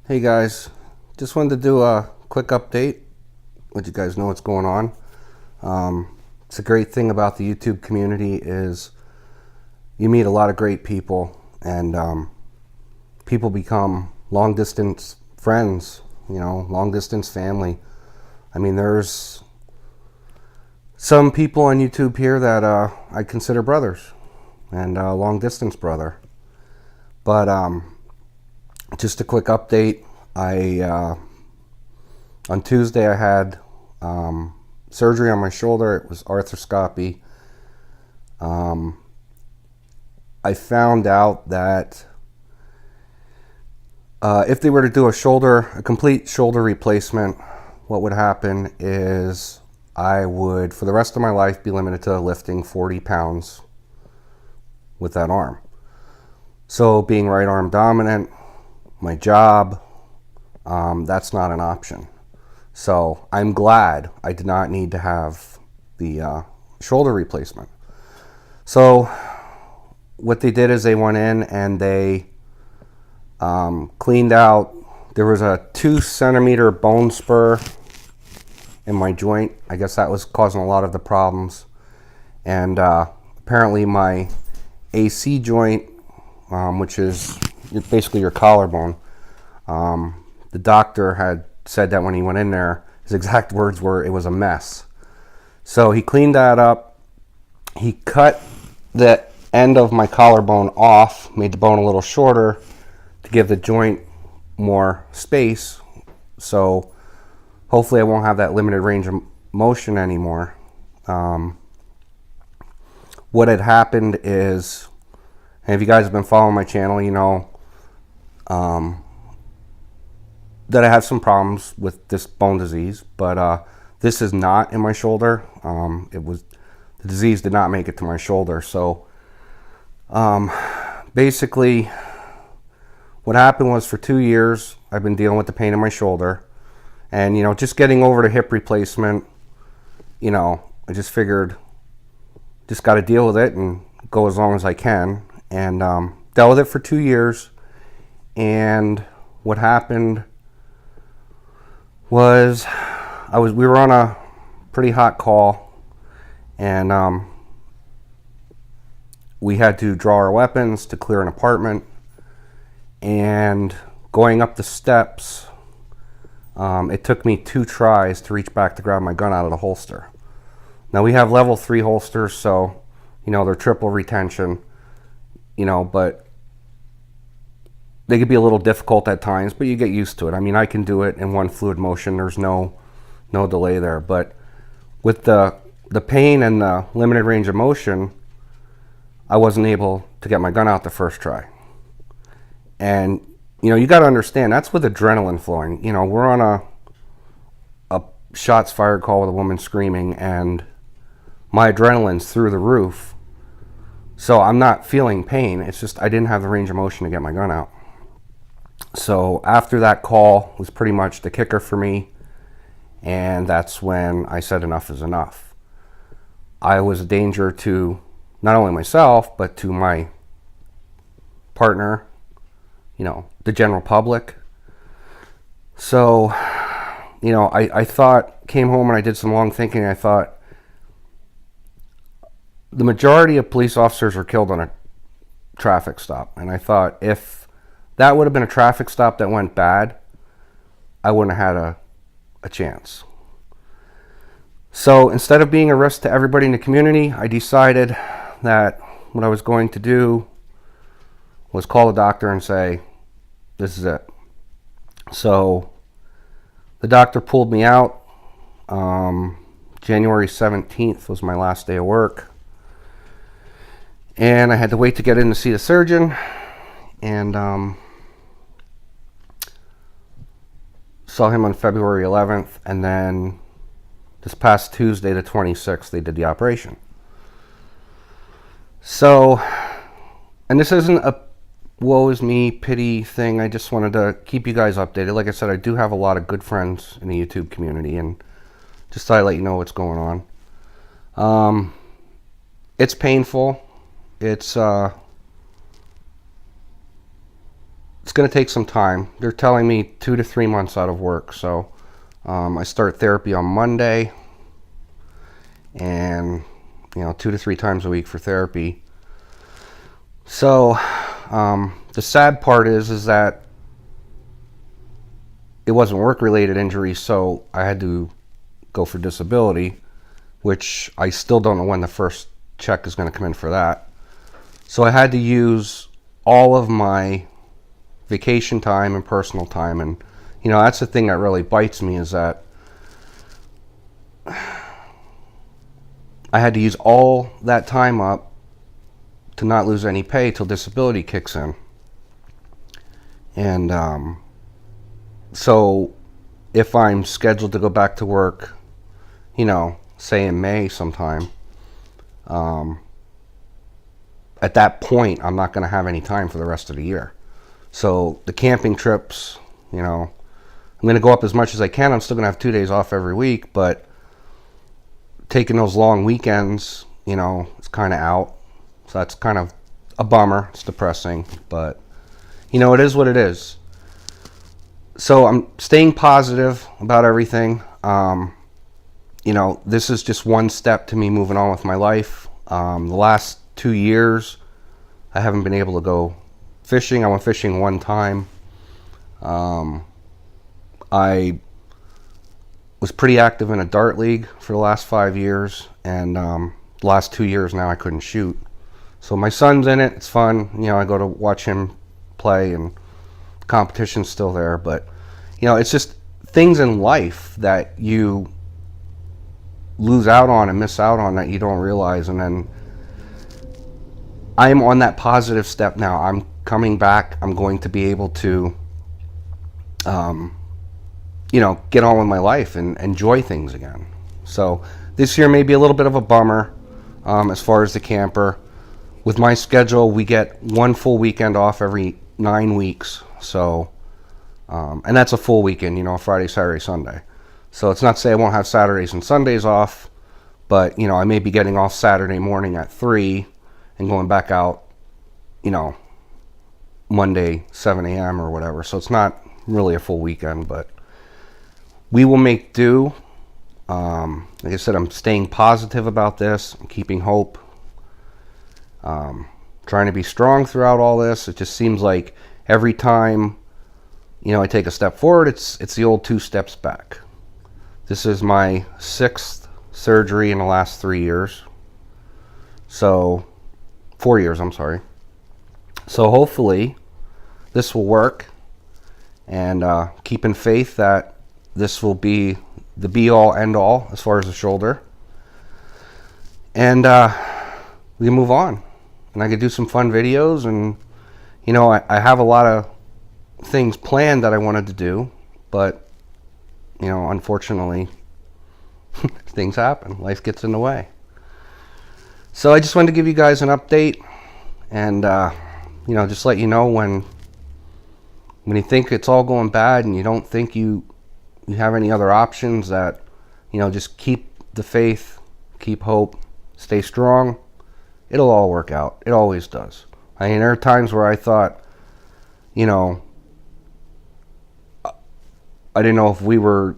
Hey guys, just wanted to do a quick update, let you guys know what's going on. It's a great thing about the YouTube community is you meet a lot of great people, and people become long distance friends, long distance family. I mean, there's some people on YouTube here that I consider brothers and long distance brother. But just a quick update. On Tuesday I had surgery on my shoulder. It was arthroscopy. I found out that if they were to do a complete shoulder replacement, what would happen is I would, for the rest of my life, be limited to lifting 40 pounds with that arm. So being right arm dominant, my job, that's not an option. So I'm glad I did not need to have the shoulder replacement. So what they did is they went in and they cleaned out. There was a 2 centimeter bone spur in my joint. I guess that was causing a lot of the problems. And apparently my AC joint, which is basically your collarbone, the doctor had said that when he went in there, his exact words were, it was a mess. So he cleaned that up. He cut the end of my collarbone off, made the bone a little shorter to give the joint more space. So hopefully I won't have that limited range of motion anymore. What had happened is, and if you guys have been following my channel, you know that I have some problems with this bone disease, but this is not in my shoulder. The disease did not make it to my shoulder. So basically what happened was, for 2 years I've been dealing with the pain in my shoulder, and just getting over the hip replacement, I just figured just got to deal with it and go as long as I can, and dealt with it for 2 years. And what happened was we were on a pretty hot call, and we had to draw our weapons to clear an apartment. And going up the steps, it took me 2 tries to reach back to grab my gun out of the holster. Now we have level 3 holsters, so they're triple retention, but they could be a little difficult at times, but you get used to it. I mean, I can do it in one fluid motion. There's no delay there. But with the pain and the limited range of motion, I wasn't able to get my gun out the first try. And you got to understand, that's with adrenaline flowing. We're on a shots fired call with a woman screaming, and my adrenaline's through the roof. So I'm not feeling pain. It's just I didn't have the range of motion to get my gun out. So after that call was pretty much the kicker for me, and that's when I said enough is enough. I was a danger to not only myself, but to my partner, the general public. So, I thought, came home and I did some long thinking. I thought the majority of police officers are killed on a traffic stop. And I thought, if that would have been a traffic stop that went bad, I wouldn't have had a chance. So instead of being a risk to everybody in the community, I decided that what I was going to do was call the doctor and say, this is it. So the doctor pulled me out. January 17th was my last day of work. And I had to wait to get in to see the surgeon. And saw him on February 11th. And then this past Tuesday, the 26th, they did the operation. So, and this isn't a woe is me pity thing. I just wanted to keep you guys updated. Like I said, I do have a lot of good friends in the YouTube community, and just thought I'd let you know what's going on. It's painful. It's it's going to take some time. They're telling me 2 to 3 months out of work. So I start therapy on Monday, and 2 to 3 times a week for therapy. So the sad part is that it wasn't work-related injury, so I had to go for disability, which I still don't know when the first check is going to come in for that. So I had to use all of my vacation time and personal time, and that's the thing that really bites me, is that I had to use all that time up to not lose any pay till disability kicks in. And so if I'm scheduled to go back to work, say in May sometime, at that point I'm not going to have any time for the rest of the year. So the camping trips, I'm going to go up as much as I can. I'm still going to have 2 days off every week, but taking those long weekends, it's kind of out. So that's kind of a bummer. It's depressing, but it is what it is. So I'm staying positive about everything. This is just one step to me moving on with my life. The last 2 years, I haven't been able to go fishing. I went fishing one time. I was pretty active in a dart league for the last 5 years, and the last 2 years now I couldn't shoot. So my son's in it. It's fun. I go to watch him play, and the competition's still there. But, it's just things in life that you lose out on and miss out on that you don't realize. And then I'm on that positive step now. I'm coming back. I'm going to be able to, get on with my life and enjoy things again. So this year may be a little bit of a bummer as far as the camper. With my schedule, we get 1 full weekend off every 9 weeks. So, and that's a full weekend, Friday, Saturday, Sunday. So it's not to say I won't have Saturdays and Sundays off, but, I may be getting off Saturday morning at 3 and going back out, Monday, 7 a.m. or whatever. So it's not really a full weekend, but we will make do. Like I said, I'm staying positive about this. I'm keeping hope. Trying to be strong throughout all this. It just seems like every time, I take a step forward, it's the old 2 steps back. This is my 6th surgery in the last 3 years. So, 4 years, I'm sorry. So hopefully this will work, and keeping faith that this will be the be-all, end-all as far as the shoulder. And we can move on. And I could do some fun videos, and I have a lot of things planned that I wanted to do, but unfortunately things happen. Life gets in the way. So I just wanted to give you guys an update, and just let you know when you think it's all going bad and you don't think you have any other options, that just keep the faith, keep hope, stay strong. It'll all work out. It always does. I mean, there are times where I thought, I didn't know if we were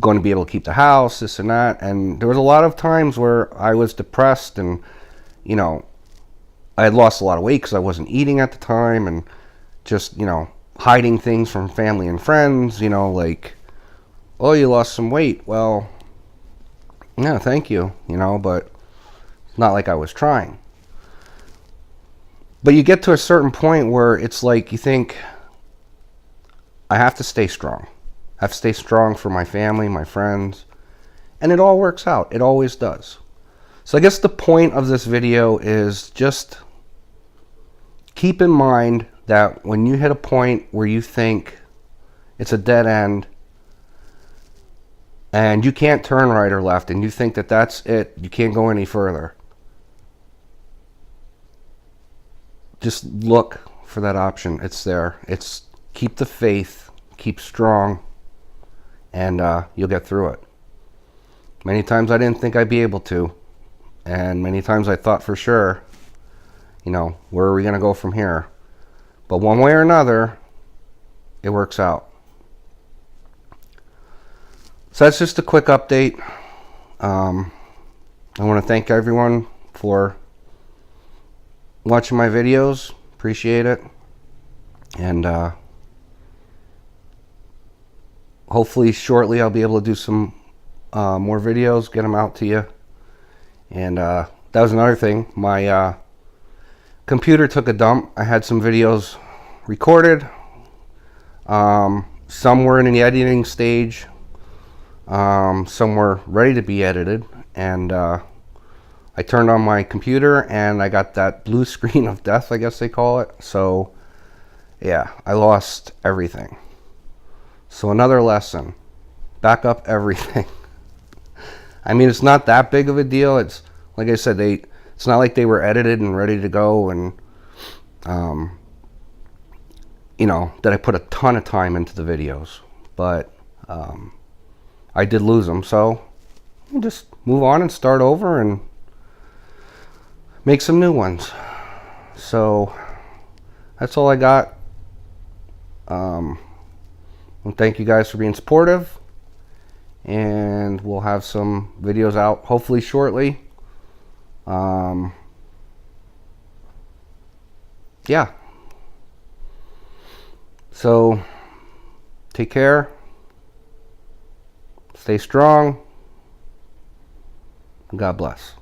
going to be able to keep the house, this and that. And there was a lot of times where I was depressed, and, I had lost a lot of weight because I wasn't eating at the time, and just, hiding things from family and friends, like, oh, you lost some weight. Well, yeah, thank you, but it's not like I was trying. But you get to a certain point where it's like you think, I have to stay strong. I have to stay strong for my family, my friends, and it all works out. It always does. So I guess the point of this video is just keep in mind that when you hit a point where you think it's a dead end and you can't turn right or left, and you think that that's it, you can't go any further, just look for that option. It's there. It's keep the faith, keep strong, and you'll get through it. Many times I didn't think I'd be able to, and many times I thought for sure, where are we going to go from here? But one way or another, it works out. So that's just a quick update. I want to thank everyone for watching my videos. Appreciate it. And hopefully shortly I'll be able to do some more videos, get them out to you. And that was another thing. My computer took a dump. I had some videos recorded. Some were in the editing stage. Some were ready to be edited. And I turned on my computer and I got that blue screen of death, I guess they call it. So yeah, I lost everything. So another lesson, back up everything. I mean, it's not that big of a deal. It's like I said, it's not like they were edited and ready to go, and you know, that I put a ton of time into the videos, but I did lose them. So you just move on and start over and make some new ones. So that's all I got. And thank you guys for being supportive, and we'll have some videos out hopefully shortly. Yeah, so take care, stay strong, God bless.